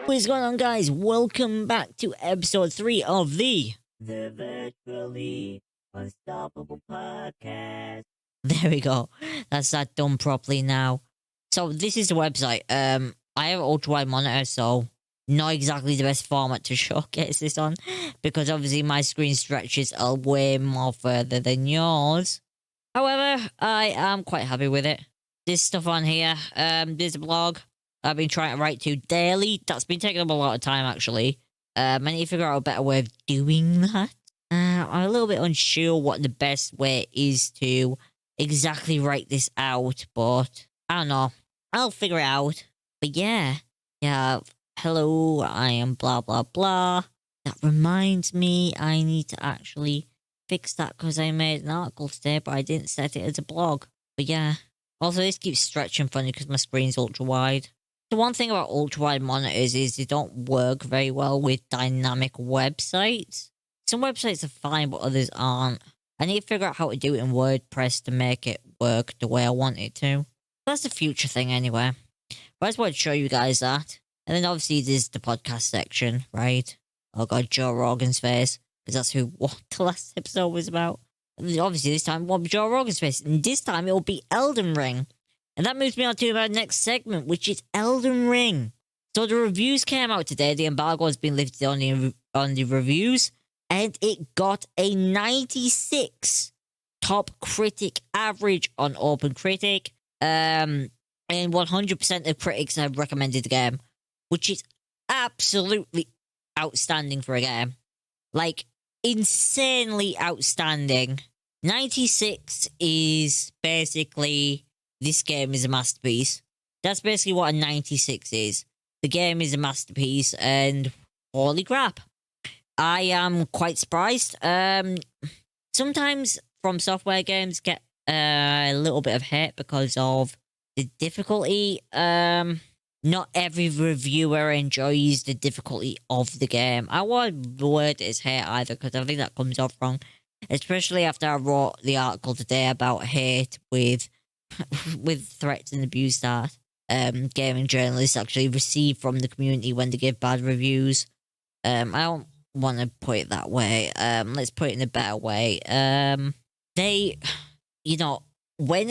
What is going on, guys? Welcome back to episode 3 of the Virtually Unstoppable Podcast. There we go. That's that done properly now. So this is the website. I have an ultra-wide monitor, so not exactly the best format to showcase this on, because obviously my screen stretches are way more further than yours. However, I am quite happy with it. This stuff on here, there's a blog I've been trying to write to daily. That's been taking up a lot of time, actually. I need to figure out a better way of doing that. I'm a little bit unsure what the best way is to exactly write this out, but I don't know. I'll figure it out. But yeah, hello, I am blah blah blah. That reminds me, I need to actually fix that because I made an article today, but I didn't set it as a blog. But yeah. Also, this keeps stretching funny because my screen's ultra-wide. The one thing about ultra-wide monitors is they don't work very well with dynamic websites. Some websites are fine, but others aren't. I need to figure out how to do it in WordPress to make it work the way I want it to. That's a future thing anyway. But I just want to show you guys that. And then obviously there's the podcast section, right? Oh god, Joe Rogan's face. Because that's what the last episode was about. Obviously this time it won't be Joe Rogan's face. And this time it will be Elden Ring. And that moves me on to our next segment, which is Elden Ring. So the reviews came out today. The embargo has been lifted on the reviews. And it got a 96 top critic average on OpenCritic. And 100% of critics have recommended the game. Which is absolutely outstanding for a game. Like, insanely outstanding. 96 is basically... This game is a masterpiece. That's basically what a 96 is. The game is a masterpiece, and holy crap. I am quite surprised. Sometimes From Software games get a little bit of hate because of the difficulty. Not every reviewer enjoys the difficulty of the game. I won't word it as hate either, because I think that comes off wrong. Especially after I wrote the article today about hate with threats and abuse that gaming journalists actually receive from the community when they give bad reviews. I don't want to put it that way. Let's put it in a better way. When a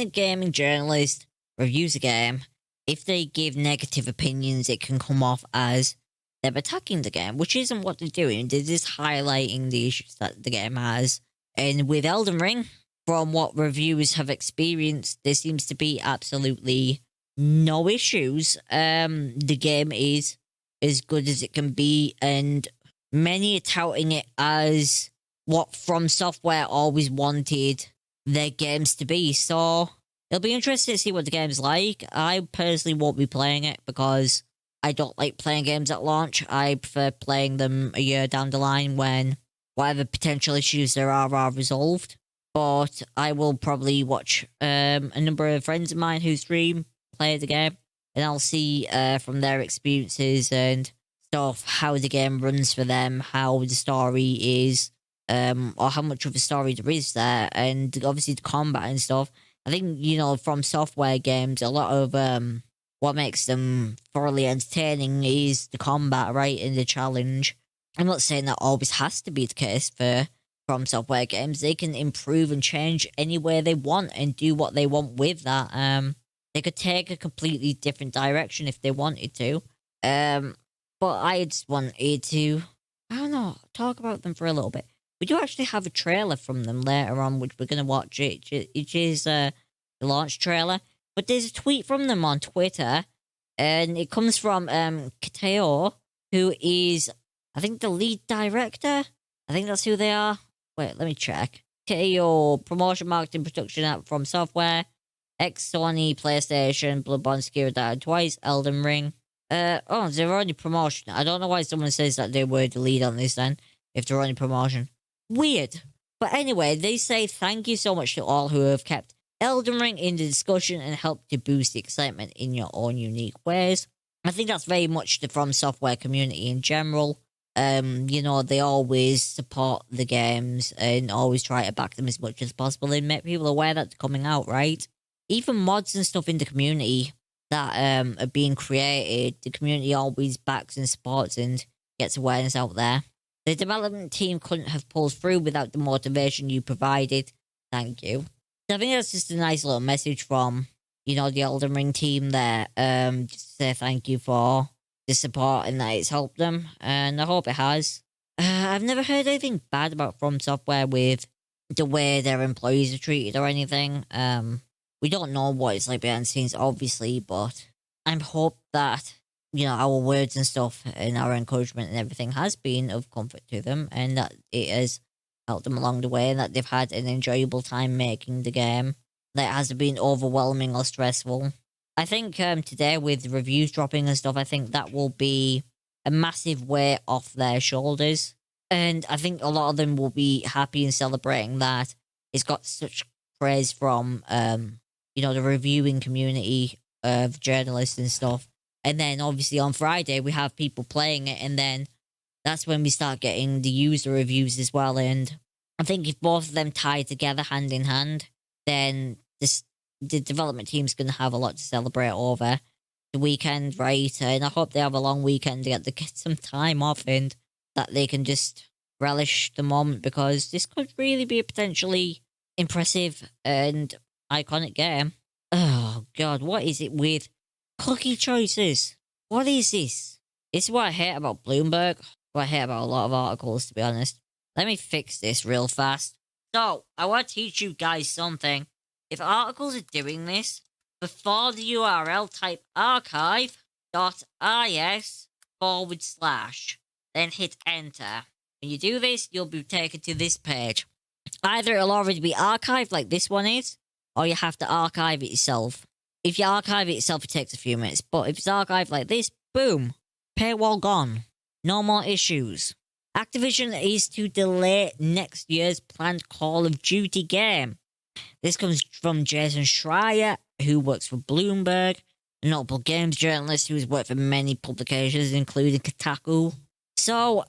gaming journalist reviews a game, if they give negative opinions, it can come off as they're attacking the game, which isn't what they're doing. They're just highlighting the issues that the game has. And with Elden Ring, from what reviewers have experienced, there seems to be absolutely no issues. The game is as good as it can be, and many are touting it as what From Software always wanted their games to be. So it'll be interesting to see what the game's like. I personally won't be playing it because I don't like playing games at launch. I prefer playing them a year down the line when whatever potential issues there are resolved. But I will probably watch a number of friends of mine who stream play the game, and I'll see from their experiences and stuff how the game runs for them, how the story is, or how much of a story there is there, and obviously the combat and stuff. I think, From Software games, a lot of what makes them thoroughly entertaining is the combat, right, and the challenge. I'm not saying that always has to be the case for From Software games. They can improve and change any way they want and do what they want with that. They could take a completely different direction if they wanted to. But I just wanted to, I don't know, talk about them for a little bit. We do actually have a trailer from them later on, which we're going to watch. It is the launch trailer. But there's a tweet from them on Twitter, and it comes from Kateo, who is, I think, the lead director. I think that's who they are. Wait, let me check. KO, promotion, marketing, production at From Software, Sony, PlayStation, Bloodborne, Sekiro died twice, Elden Ring. They're already promotion. I don't know why someone says that they were the lead on this then, if they're only promotion. Weird. But anyway, they say thank you so much to all who have kept Elden Ring in the discussion and helped to boost the excitement in your own unique ways. I think that's very much the From Software community in general. They always support the games and always try to back them as much as possible and make people aware that they're coming out, right? Even mods and stuff in the community that are being created, the community always backs and supports and gets awareness out there. The development team couldn't have pulled through without the motivation you provided. Thank you. So I think that's just a nice little message from, the Elden Ring team there. Just to say thank you for the support and that it's helped them. And I hope it has. I've never heard anything bad about From Software with the way their employees are treated or anything. We don't know what it's like behind the scenes, obviously, but I'm hope that, our words and stuff and our encouragement and everything has been of comfort to them and that it has helped them along the way and that they've had an enjoyable time making the game. That it hasn't been overwhelming or stressful. I think today with reviews dropping and stuff, I think that will be a massive weight off their shoulders. And I think a lot of them will be happy and celebrating that it's got such praise from, the reviewing community of journalists and stuff. And then obviously on Friday, we have people playing it. And then that's when we start getting the user reviews as well. And I think if both of them tie together hand in hand, then the development team's going to have a lot to celebrate over the weekend, right? And I hope they have a long weekend to get some time off and that they can just relish the moment because this could really be a potentially impressive and iconic game. Oh, God, what is it with cookie choices? What is this? It's what I hate about Bloomberg. What I hate about a lot of articles, to be honest. Let me fix this real fast. So, I want to teach you guys something. If articles are doing this, before the URL type archive.is/, then hit enter. When you do this, you'll be taken to this page. Either it'll already be archived like this one is, or you have to archive it yourself. If you archive it yourself, it takes a few minutes, but if it's archived like this, boom, paywall gone. No more issues. Activision is to delay next year's planned Call of Duty game. This comes from Jason Schreier, who works for Bloomberg, a notable games journalist who's worked for many publications, including Kotaku. So,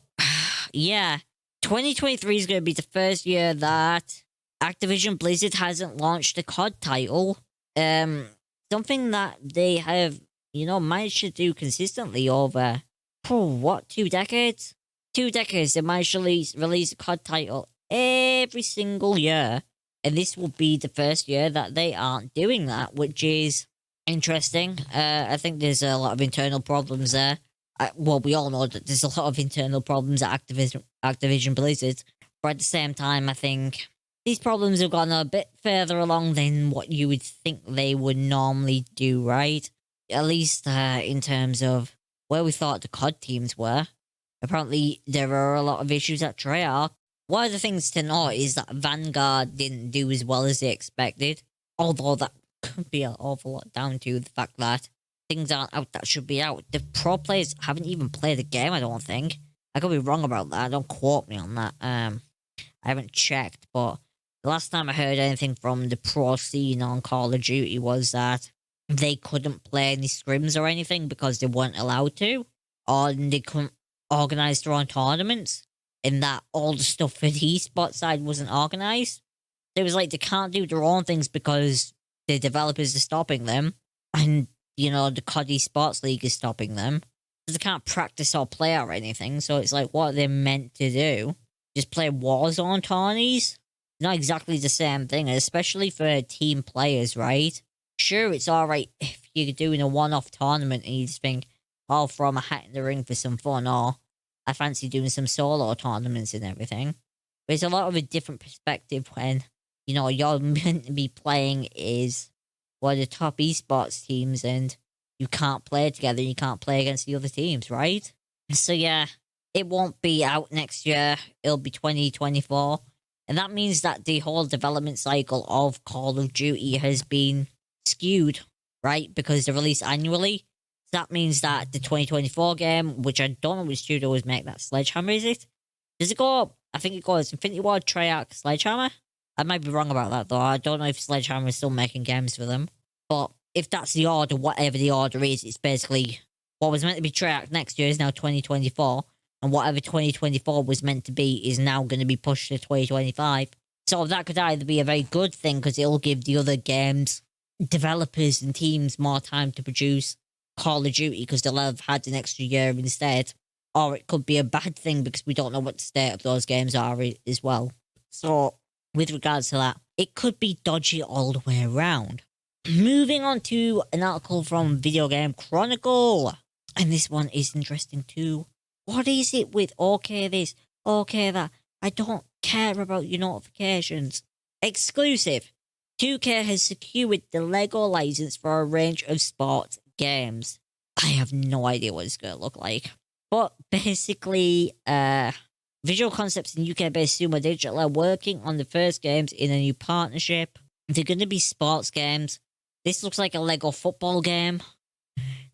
yeah, 2023 is going to be the first year that Activision Blizzard hasn't launched a COD title. Something that they have, managed to do consistently over, 2 decades? 2 decades, they managed to release a COD title every single year. And this will be the first year that they aren't doing that, which is interesting. I think there's a lot of internal problems there. We all know that there's a lot of internal problems at Activision Blizzard. But at the same time, I think these problems have gone a bit further along than what you would think they would normally do, right? At least in terms of where we thought the COD teams were. Apparently, there are a lot of issues at Treyarch. One of the things to note is that Vanguard didn't do as well as they expected. Although that could be an awful lot down to the fact that things aren't out that should be out. The pro players haven't even played the game, I don't think. I could be wrong about that. Don't quote me on that. I haven't checked, but the last time I heard anything from the pro scene on Call of Duty was that they couldn't play any scrims or anything because they weren't allowed to. Or they couldn't organise their own tournaments. And that all the stuff for the esports side wasn't organised. It was like they can't do their own things because the developers are stopping them. And, the COD Esports League is stopping them. So they can't practice or play or anything. So it's like, what are they meant to do? Just play Warzone tourneys? Not exactly the same thing, especially for team players, right? Sure, it's alright if you're doing a one-off tournament and you just think, I'll throw my hat in the ring for some fun, or I fancy doing some solo tournaments and everything. But it's a lot of a different perspective when, you're meant to be playing is one of the top esports teams and you can't play together, you can't play against the other teams, right? So yeah, it won't be out next year, it'll be 2024. And that means that the whole development cycle of Call of Duty has been skewed, right? Because they're released annually. That means that the 2024 game, which I don't know which studio was make that, Sledgehammer, is it? Does it go, I think it goes Infinity Ward, Treyarch, Sledgehammer? I might be wrong about that though. I don't know if Sledgehammer is still making games for them. But if that's the order, whatever the order is, it's basically what was meant to be Treyarch next year is now 2024. And whatever 2024 was meant to be is now going to be pushed to 2025. So that could either be a very good thing because it'll give the other games developers and teams more time to produce Call of Duty because they'll have had an extra year instead. Or it could be a bad thing because we don't know what the state of those games are as well. So, with regards to that, it could be dodgy all the way around. Moving on to an article from Video Game Chronicle. And this one is interesting too. What is it with okay this, okay that? I don't care about your notifications. Exclusive. 2K has secured the LEGO license for a range of sports games. I have no idea what it's going to look like. But basically, Visual Concepts and UK-based Sumo Digital are working on the first games in a new partnership. They're going to be sports games. This looks like a LEGO football game.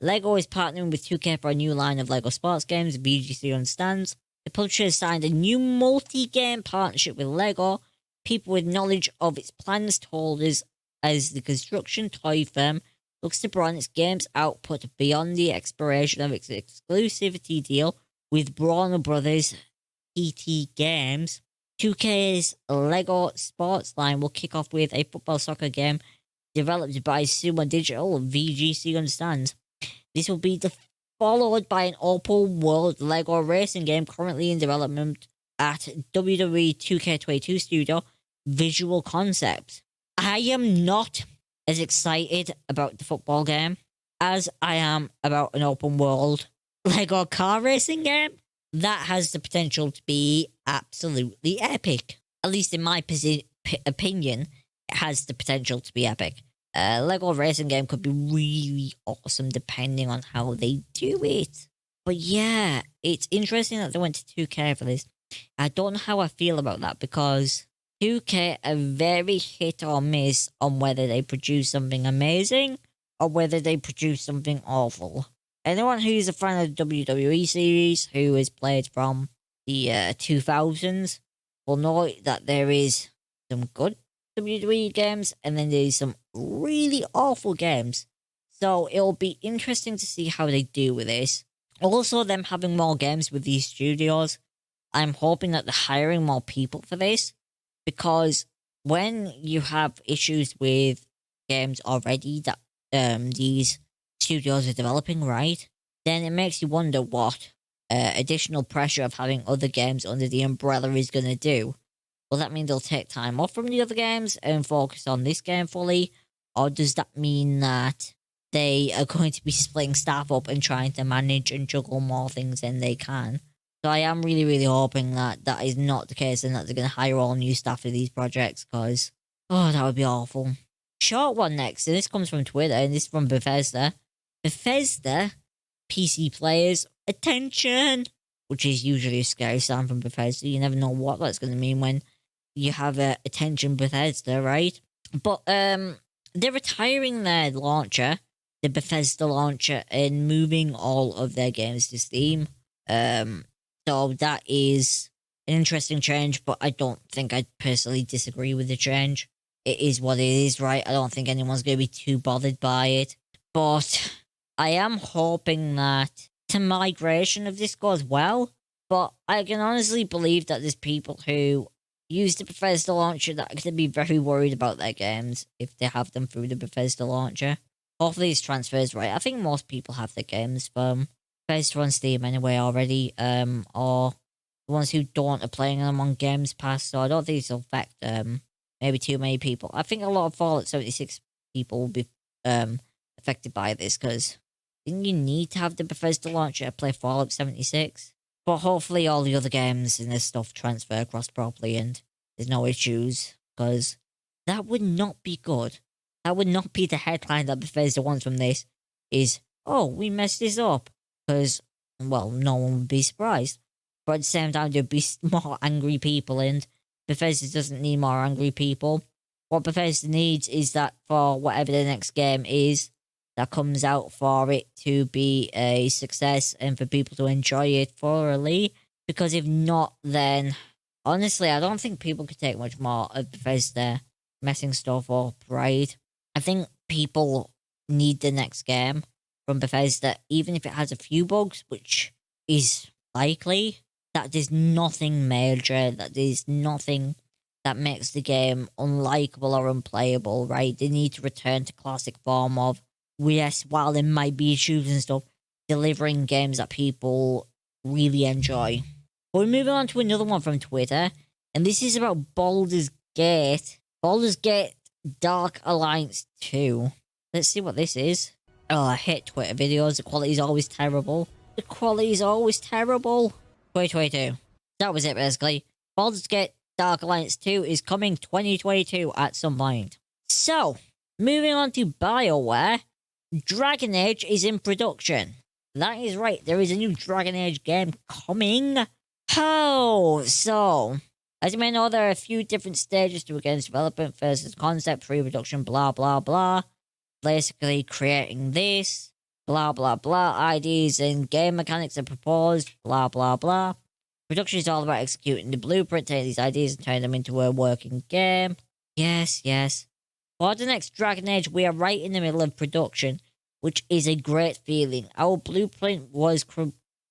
LEGO is partnering with 2K for a new line of LEGO sports games, VGC understands. The publisher has signed a new multi-game partnership with LEGO. People with knowledge of its plans told us as the construction toy firm looks to broaden its games output beyond the expiration of its exclusivity deal with Warner Brothers PT Games. 2K's LEGO sports line will kick off with a football soccer game developed by Sumo Digital, VGC understands. This will be followed by an open world LEGO racing game currently in development at WWE 2K22 studio Visual Concepts. I am not as excited about the football game as I am about an open world LEGO car racing game. That has the potential to be absolutely epic. At least in my opinion, it has the potential to be epic. LEGO racing game could be really awesome depending on how they do it. But yeah, it's interesting that they went to 2K for this. I don't know how I feel about that because 2K are very hit or miss on whether they produce something amazing or whether they produce something awful. Anyone who's a fan of the WWE series, who has played from the 2000s, will know that there is some good WWE games and then there's some really awful games. So it'll be interesting to see how they do with this. Also, them having more games with these studios, I'm hoping that they're hiring more people for this, because when you have issues with games already that these studios are developing, right, then it makes you wonder what additional pressure of having other games under the umbrella is going to do. Will that mean they'll take time off from the other games and focus on this game fully? Or does that mean that they are going to be splitting staff up and trying to manage and juggle more things than they can? So I am really, really hoping that that is not the case and that they're going to hire all new staff for these projects, because, oh, that would be awful. Short one next, and this comes from Twitter, and this is from Bethesda. Bethesda, PC players, attention! Which is usually a scary sound from Bethesda. You never know what that's going to mean when you have attention Bethesda, right? But they're retiring their launcher, the Bethesda launcher, and moving all of their games to Steam. So that is an interesting change, but I don't think I personally disagree with the change. It is what it is, right? I don't think anyone's going to be too bothered by it. But I am hoping that the migration of this goes well. But I can honestly believe that there's people who use the Bethesda launcher that are going to be very worried about their games if they have them through the Bethesda launcher. Hopefully this transfers right. I think most people have their games from Bethesda on Steam anyway already, or the ones who don't are playing them on Games Pass, so I don't think this will affect maybe too many people. I think a lot of Fallout 76 people will be affected by this, because didn't you need to have the Bethesda launcher to play Fallout 76? But hopefully all the other games and this stuff transfer across properly and there's no issues, because that would not be good. That would not be the headline that Bethesda wants from this, is, oh, we messed this up. Because, well, no one would be surprised. But at the same time, there'd be more angry people, and Bethesda doesn't need more angry people. What Bethesda needs is that for whatever the next game is that comes out, for it to be a success and for people to enjoy it thoroughly. Because if not, then honestly, I don't think people could take much more of Bethesda messing stuff up, right? I think people need the next game from Bethesda, even if it has a few bugs, which is likely, that there's nothing major, that there's nothing that makes the game unlikable or unplayable, right? They need to return to classic form of, yes, while there might be issues and stuff, delivering games that people really enjoy. But we're moving on to another one from Twitter, and this is about Baldur's Gate. Baldur's Gate Dark Alliance 2. Let's see what this is. Oh, I hate Twitter videos. The quality is always terrible. The quality is always terrible. 2022. That was it, basically. Baldur's Gate Dark Alliance 2 is coming 2022 at some point. So, moving on to BioWare. Dragon Age is in production. That is right. There is a new Dragon Age game coming. Oh, so, as you may know, there are a few different stages to a game's development. First is concept, pre-production, blah, blah, blah. Basically creating this, blah, blah, blah. Ideas and game mechanics are proposed, blah, blah, blah. Production is all about executing the blueprint, taking these ideas and turning them into a working game. Yes, yes. For the next Dragon Age, we are right in the middle of production, which is a great feeling. Our blueprint was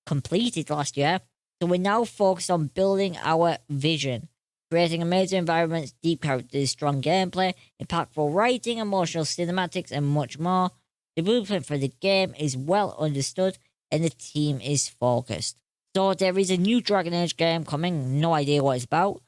completed last year, so we're now focused on building our vision, creating amazing environments, deep characters, strong gameplay, impactful writing, emotional cinematics, and much more. The blueprint for the game is well understood, and the team is focused. So there is a new Dragon Age game coming, no idea what it's about.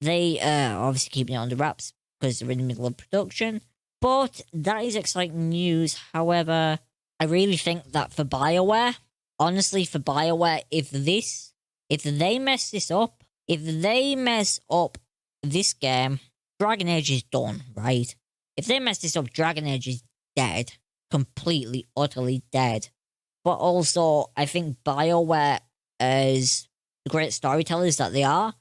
They are obviously keeping it under wraps because they're in the middle of production. But that is exciting news. However, I really think that for BioWare, honestly, for BioWare, if they mess this up, if they mess up this game, Dragon Age is done, right? If they mess this up, Dragon Age is dead. Completely, utterly dead. But also, I think BioWare, as the great storytellers that they are,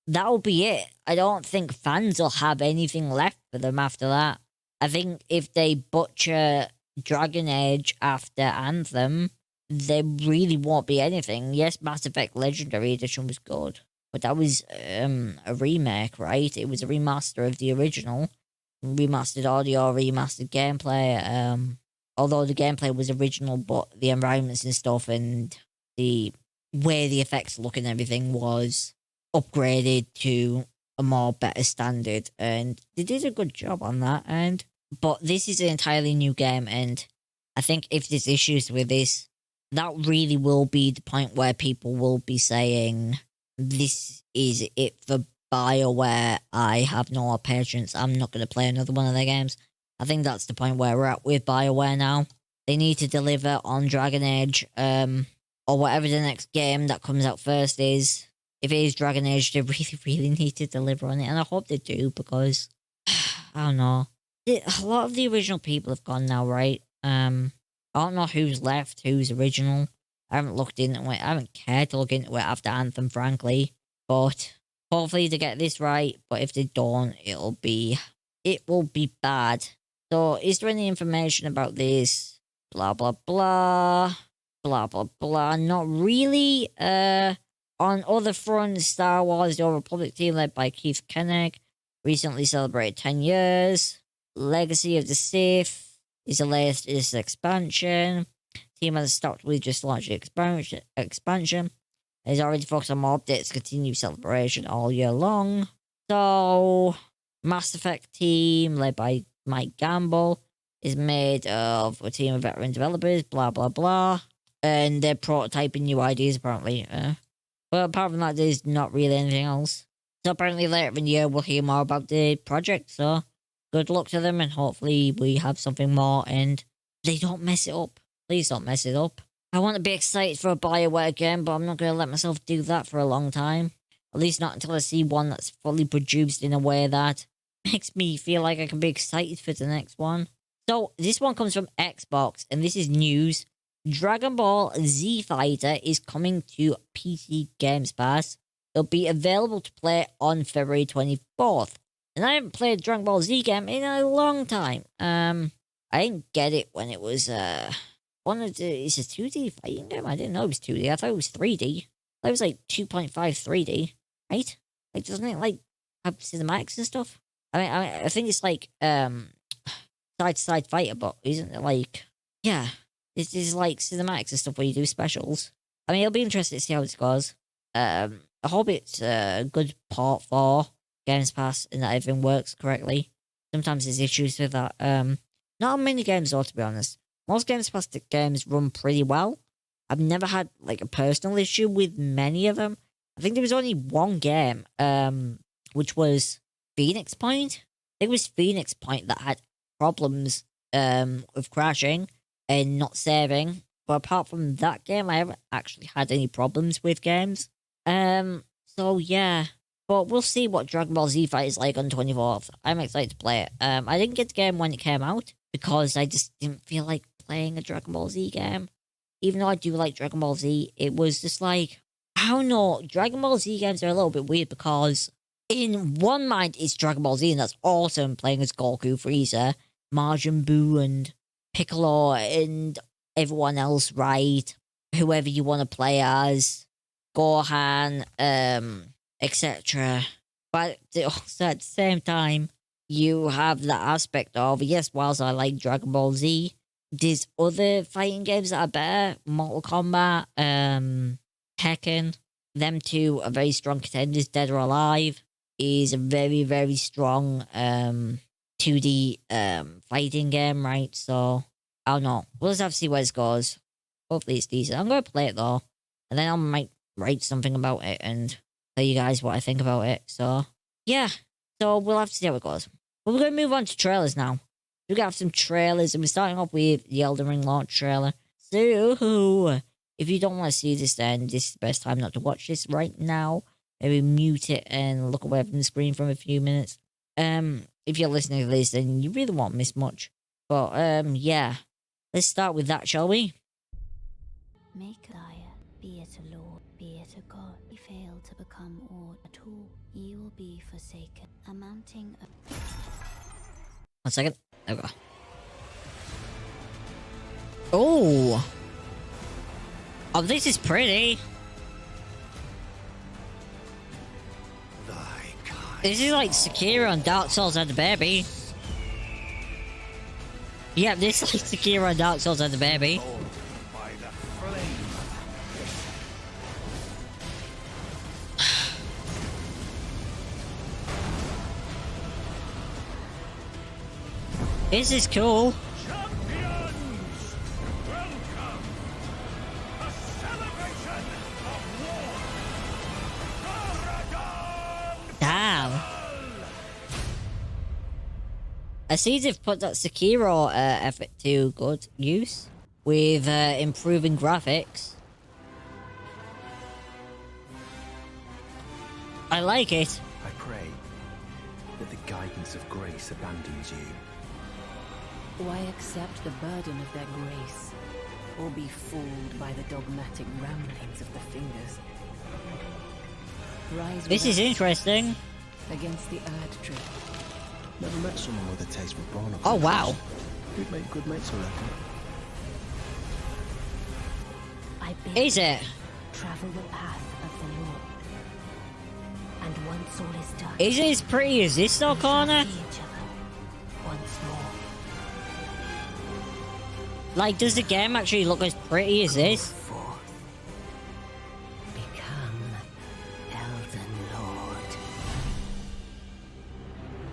that'll be it. I don't think fans will have anything left for them after that. I think if they butcher Dragon Age after Anthem, there really won't be anything. Yes, Mass Effect Legendary Edition was good, but that was a remake, right? It was a remaster of the original. Remastered audio, remastered gameplay. Although the gameplay was original, but the environments and stuff and the way the effects look and everything was upgraded to a more better standard, and they did a good job on that. But this is an entirely new game, and I think if there's issues with this, that really will be the point where people will be saying, this is it for BioWare. I have no more patience. I'm not going to play another one of their games. I think that's the point where we're at with BioWare now. They need to deliver on Dragon Age, or whatever the next game that comes out first is. If it is Dragon Age, they really, really need to deliver on it, and I hope they do, because, I don't know. A lot of the original people have gone now, right? I don't know who's left, who's original. I haven't looked into it. I haven't cared to look into it after Anthem, frankly. But hopefully they get this right, but if they don't, it will be bad. So, is there any information about this? Blah, blah, blah. Blah, blah, blah. Not really. On other fronts, Star Wars The Old Republic team led by Keith Koenig recently celebrated 10 years. Legacy of the Sith is the latest expansion. Team has stopped with just launching expansion. It is already focused on more updates, continue celebration all year long. So, Mass Effect team led by Mike Gamble is made of a team of veteran developers, blah, blah, blah. And they're prototyping new ideas, apparently. But apart from that, there's not really anything else. So apparently later in the year, we'll hear more about the project. So good luck to them, and hopefully we have something more and they don't mess it up. Please don't mess it up. I want to be excited for a BioWare game, but I'm not going to let myself do that for a long time. At least not until I see one that's fully produced in a way that makes me feel like I can be excited for the next one. So this one comes from Xbox, and this is news. Dragon Ball Z Fighter is coming to PC Games Pass. It'll be available to play on February 24th. And I haven't played a Dragon Ball Z game in a long time. I didn't get it when it was it's a 2D fighting game? I didn't know it was 2D. I thought it was 3D. I thought it was like 2.5 3D, right? Like, doesn't it like have cinematics and stuff? I think it's like side-to-side fighter, but isn't it like, yeah, it's like cinematics and stuff where you do specials. I mean, it'll be interesting to see how this goes. I hope it's a good port for Games Pass and that everything works correctly. Sometimes there's issues with that. Not on many games though, to be honest. Most Games Pass games run pretty well. I've never had like a personal issue with many of them. I think there was only one game, which was Phoenix Point. I think it was Phoenix Point that had problems with crashing and not saving. But apart from that game, I haven't actually had any problems with games. So yeah. But we'll see what Dragon Ball Z Fight is like on 24th. I'm excited to play it. I didn't get the game when it came out because I just didn't feel like playing a Dragon Ball Z game. Even though I do like Dragon Ball Z, it was just like, I don't know, Dragon Ball Z games are a little bit weird because in one mind it's Dragon Ball Z and that's awesome, playing as Goku, Frieza, Majin Buu and Piccolo and everyone else, right? Whoever you want to play as, Gohan, etc. But also at the same time, you have the aspect of, yes, whilst I like Dragon Ball Z, there's other fighting games that are better. Mortal Kombat, Tekken, them two are very strong contenders. Dead or Alive is a very, very strong 2D fighting game, right? So, I don't know. We'll just have to see where it goes. Hopefully it's decent. I'm going to play it though. And then I might write something about it and tell you guys what I think about it. So, yeah. So, we'll have to see how it goes. But we're going to move on to trailers now. We're going to have some trailers, and we're starting off with the Elden Ring launch trailer. So, if you don't want to see this, then this is the best time not to watch this right now. Maybe mute it and look away from the screen for a few minutes. If you're listening to this, then you really won't miss much. But, yeah. Let's start with that, shall we? Make liar, be it a lord, be it a god. He failed to become aught at all. Ye will be forsaken. A mounting of... 1 second. There we go. Oh! Oh, this is pretty. This is like Sekiro and Dark Souls had the baby. Yeah, this is like Sekiro and Dark Souls had the baby. This is cool. Champions, welcome. A celebration of war. Damn. I see they've put that Sekiro effort to good use with improving graphics. I like it. I pray that the guidance of grace abandons you. Why accept the burden of their grace, or be fooled by the dogmatic ramblings of the fingers? Rise This is interesting. against the Earth tree. Never met someone with a taste for born of Oh, wow. We'd make good mates, I reckon. I bid Is it? travel the path of the Lord. And once all is done, Is it as pretty as this though, we shall Corner? see each other once more. Like, does the game actually look as pretty as this? Forth. Become Elden Lord.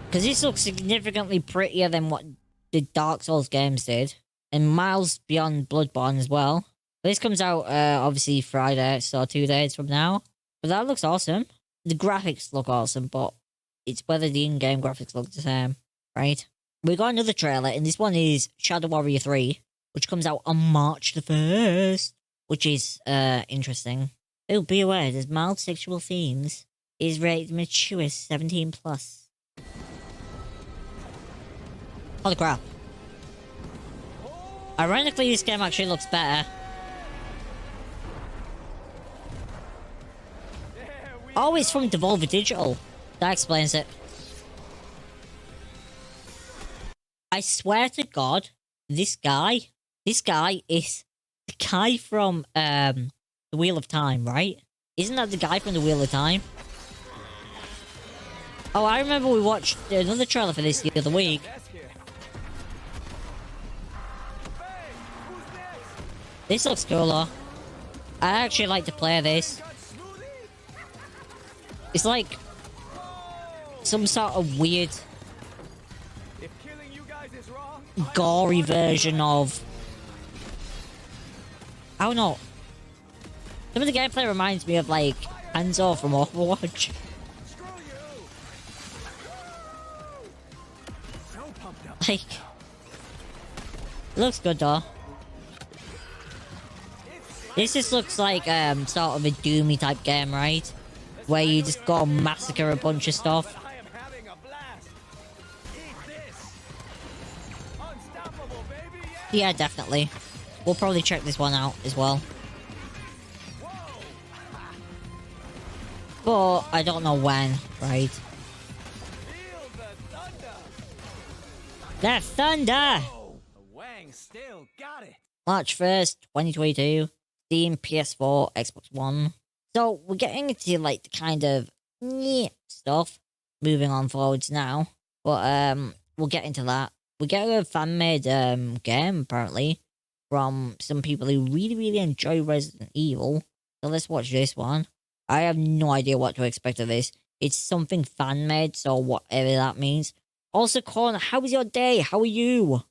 Because this looks significantly prettier than what the Dark Souls games did. And miles beyond Bloodborne as well. This comes out, obviously, Friday, so 2 days from now. But that looks awesome. The graphics look awesome, but it's whether the in-game graphics look the same, right? We got another trailer, and this one is Shadow Warrior 3, which comes out on March the 1st, which is, interesting. Oh, be aware, there's mild sexual themes. Is rated mature 17 plus. Holy crap. Ironically, this game actually looks better. Oh, it's from Devolver Digital. That explains it. I swear to God, this guy is the guy from The Wheel of Time, right? Isn't that the guy from The Wheel of Time? Oh, I remember we watched another trailer for this the other week. This looks cool though. I actually like to play this. It's like some sort of weird, If killing you guys is wrong, gory version of... I don't know. Some of the gameplay reminds me of, like, Hanzo from Overwatch. screw you. So pumped up. Like... It looks good, though. This just looks like, sort of a Doomy type game, right? Where you just go massacre a bunch of stuff. I am having a blast. Eat this. Unstoppable, baby. Yeah. Yeah, definitely. We'll probably check this one out as well. But I don't know when, right? Feel the thunder. The thunder! Oh, the Wang still got it. March 1st, 2022. Steam, PS4, Xbox One. So we're getting into like the kind of stuff moving on forwards now. But we'll get into that. We get a fan-made game apparently from some people who really, really enjoy Resident Evil. So let's watch this one. I have no idea what to expect of this. It's something fan-made, so whatever that means. Also, Connor, how was your day? How are you?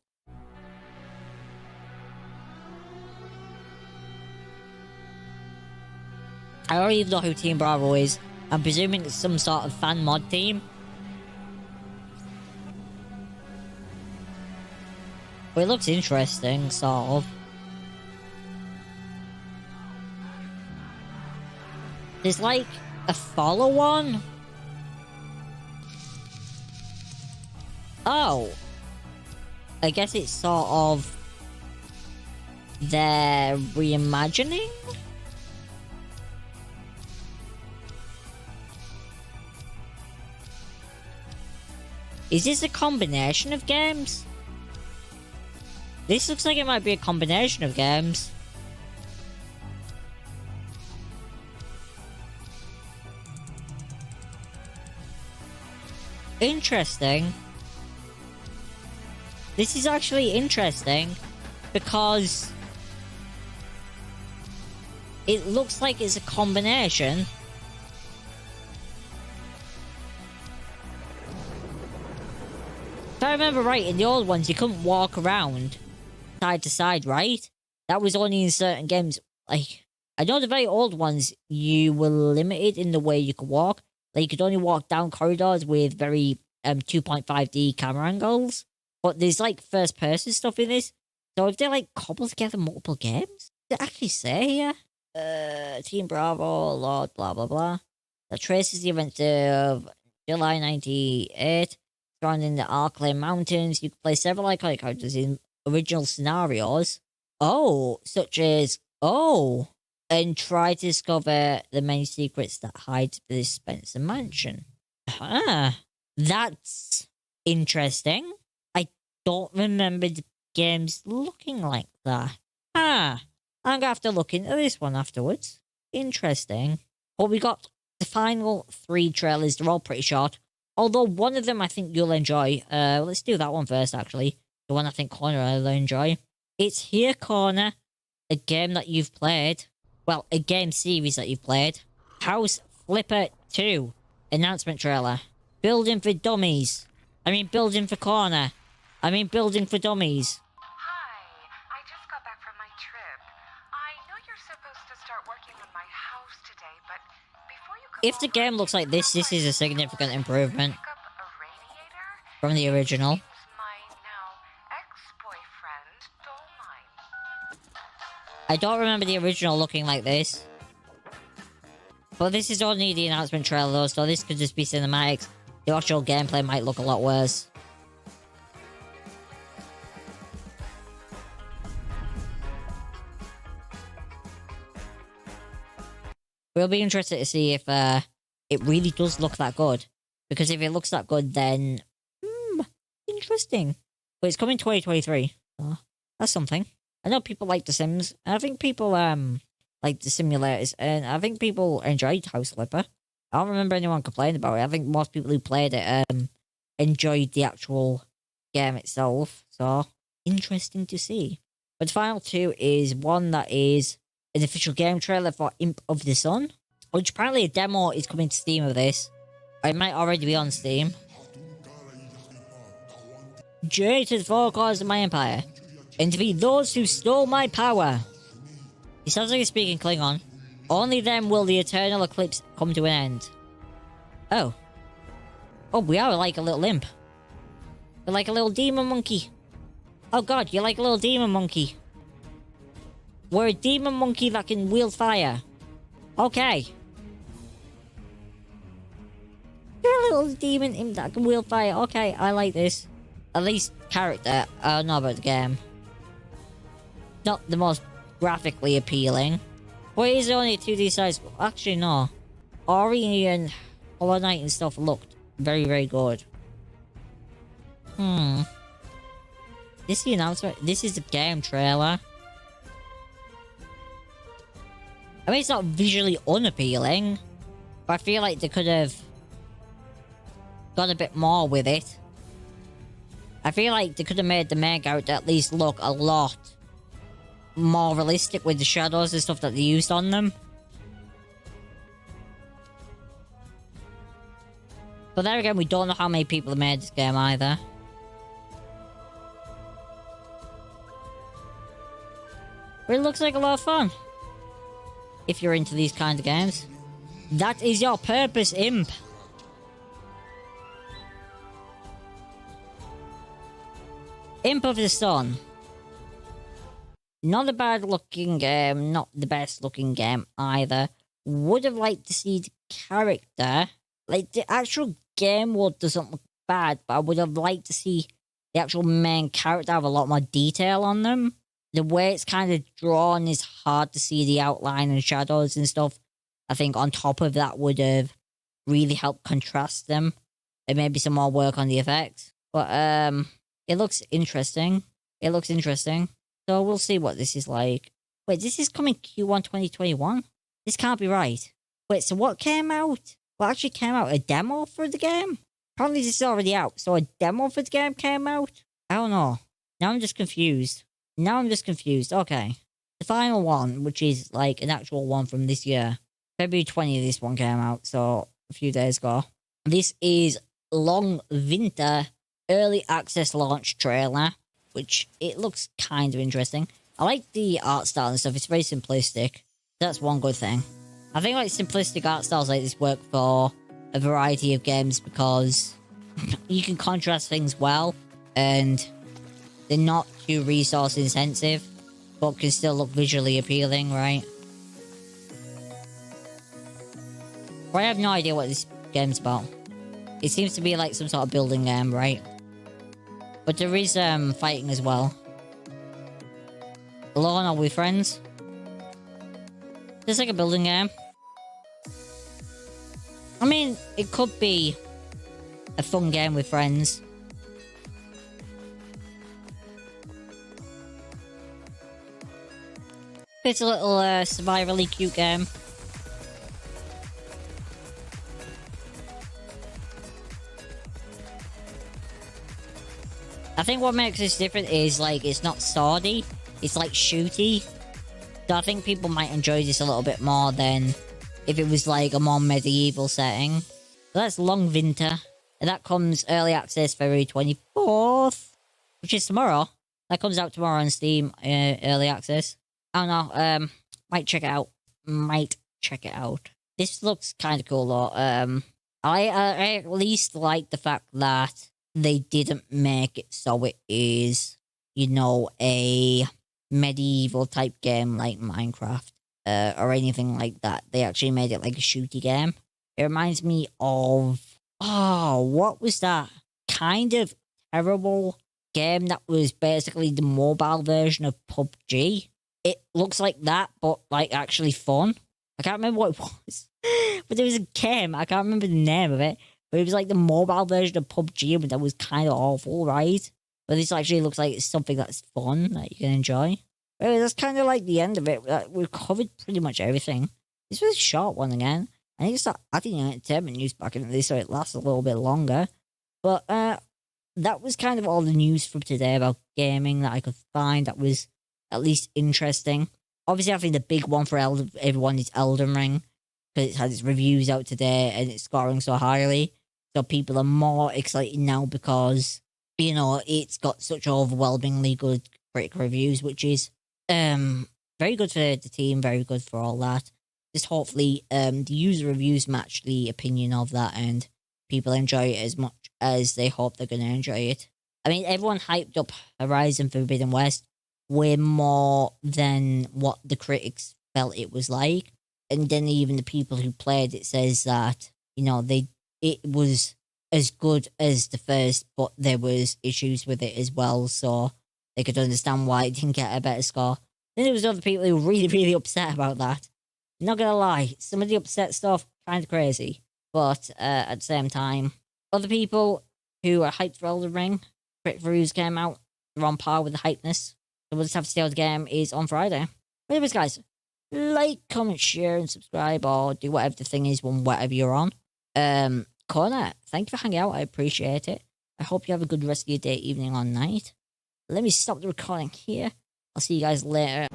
I don't even know who Team Bravo is. I'm presuming it's some sort of fan mod team. But it looks interesting, sort of. There's like a follow-on. Oh. I guess it's sort of their reimagining? Is this a combination of games? This looks like it might be a combination of games. Interesting. This is actually interesting because it looks like it's a combination. If I remember right, in the old ones, you couldn't walk around side to side, right? That was only in certain games. Like, I know the very old ones, you were limited in the way you could walk. Like, you could only walk down corridors with very 2.5D camera angles. But there's, like, first-person stuff in this. So if they, like, cobble together multiple games, does it actually say here? Team Bravo, Lord, blah, blah, blah. That traces the events of July 98. Surrounding the Arklay Mountains, you can play several iconic characters in original scenarios. Oh, such as, and try to discover the many secrets that hide the Spencer Mansion. That's interesting. I don't remember the games looking like that. I'm gonna have to look into this one afterwards. Interesting. But we got the final 3 trailers, they're all pretty short. Although one of them I think you'll enjoy. Let's do that one first, actually. The one I think Connor will enjoy. It's Here, Connor. A game that you've played. Well, a game series that you've played. House Flipper 2. Announcement trailer. Building for dummies. Building for Connor. Building for dummies. Hi, I just got back from my trip. I know you're supposed to start working on my house today, but before you come If the game looks like this is a significant improvement pick up a radiator, from the original. my now ex-boyfriend stole mine. I don't remember the original looking like this. But this is only the announcement trailer though, so this could just be cinematics. The actual gameplay might look a lot worse. We'll be interested to see if it really does look that good. Because if it looks that good, then... interesting. But it's coming 2023. So that's something. I know people like The Sims. And I think people like the simulators. And I think people enjoyed House Flipper. I don't remember anyone complaining about it. I think most people who played it enjoyed the actual game itself. So, interesting to see. But the final 2 is one that is an official game trailer for Imp of the Sun. Which apparently a demo is coming to Steam of this. It might already be on Steam. Journey to the four corners of my empire, and defeat those who stole my power. He sounds like he's speaking Klingon. Only then will the eternal eclipse come to an end. Oh. Oh, we are like a little imp. We're like a little demon monkey. Oh god, you're like a little demon monkey. We're a demon monkey that can wield fire. Okay. You're a little demon imp that can wield fire. Okay, I like this. At least character. I don't know about the game. Not the most graphically appealing. But it is only a 2D size. Actually, no. Ori and Hollow Knight and stuff looked very, very good. This is the announcement. This is the game trailer. I mean, it's not visually unappealing, but I feel like they could have done a bit more with it. I feel like they could have made the main character at least look a lot more realistic with the shadows and stuff that they used on them. But there again, we don't know how many people have made this game either. But it looks like a lot of fun. If you're into these kind of games. That is your purpose, Imp. Imp of the Sun. Not a bad looking game, not the best looking game either. Would have liked to see the character. Like, the actual game world doesn't look bad, but I would have liked to see the actual main character have a lot more detail on them. The way it's kind of drawn is hard to see the outline and shadows and stuff. I think on top of that would have really helped contrast them. And maybe some more work on the effects. But, it looks interesting. It looks interesting. So we'll see what this is like. Wait, this is coming Q1 2021? This can't be right. Wait, so what came out? What actually came out? A demo for the game? Apparently this is already out. So a demo for the game came out? I don't know. Now I'm just confused. Okay. The final one, which is like an actual one from this year. February 20th this one came out. So a few days ago. This is Long Winter Early Access Launch Trailer. Which, it looks kind of interesting. I like the art style and stuff. It's very simplistic. That's one good thing. I think like simplistic art styles like this work for a variety of games because you can contrast things well and they're not too resource intensive but can still look visually appealing, right? But I have no idea what this game's about. It seems to be like some sort of building game, right? But there is fighting as well. Alone or with friends? It's like a building game. I mean, it could be a fun game with friends. It's a little survivally cute game. I think what makes this different is, like, it's not swordy. It's, like, shooty. So I think people might enjoy this a little bit more than if it was, like, a more medieval setting. So that's Long Winter. And that comes early access February 24th. Which is tomorrow. That comes out tomorrow on Steam, early access. I don't know, might check it out. This looks kind of cool, though. I at least like the fact that they didn't make it so it is, you know, a medieval type game like Minecraft or anything like that. They actually made it like a shooty game. It reminds me of, what was that kind of terrible game that was basically the mobile version of PUBG? It looks like that, but like actually fun. I can't remember what it was, but there was a game. I can't remember the name of it. But it was like the mobile version of PUBG, but that was kind of awful, right? But this actually looks like it's something that's fun, that you can enjoy. But that's kind of like the end of it. We've covered pretty much everything. This was a short one again. I need to start adding entertainment news back into this so it lasts a little bit longer. But that was kind of all the news from today about gaming that I could find that was at least interesting. Obviously, I think the big one for everyone is Elden Ring. because it's had its reviews out today and it's scoring so highly. So people are more excited now because, you know, it's got such overwhelmingly good critic reviews, which is very good for the team, very good for all that. Just hopefully the user reviews match the opinion of that and people enjoy it as much as they hope they're going to enjoy it. I mean, everyone hyped up Horizon Forbidden West way more than what the critics felt it was like. And then even the people who played it says that, you know, it was as good as the first, but there was issues with it as well, so they could understand why it didn't get a better score. Then there was other people who were really, really upset about that. Not gonna lie, some of the upset stuff, kind of crazy. But at the same time, other people who are hyped for Elden Ring, critic reviews came out, they're on par with the hypeness. So we'll just have to see how the game is on Friday. But anyways, guys, like, comment, share, and subscribe, or do whatever the thing is when whatever you're on. Connor, thank you for hanging out. I appreciate it. I hope you have a good rest of your day, evening, or night. Let me stop the recording here. I'll see you guys later.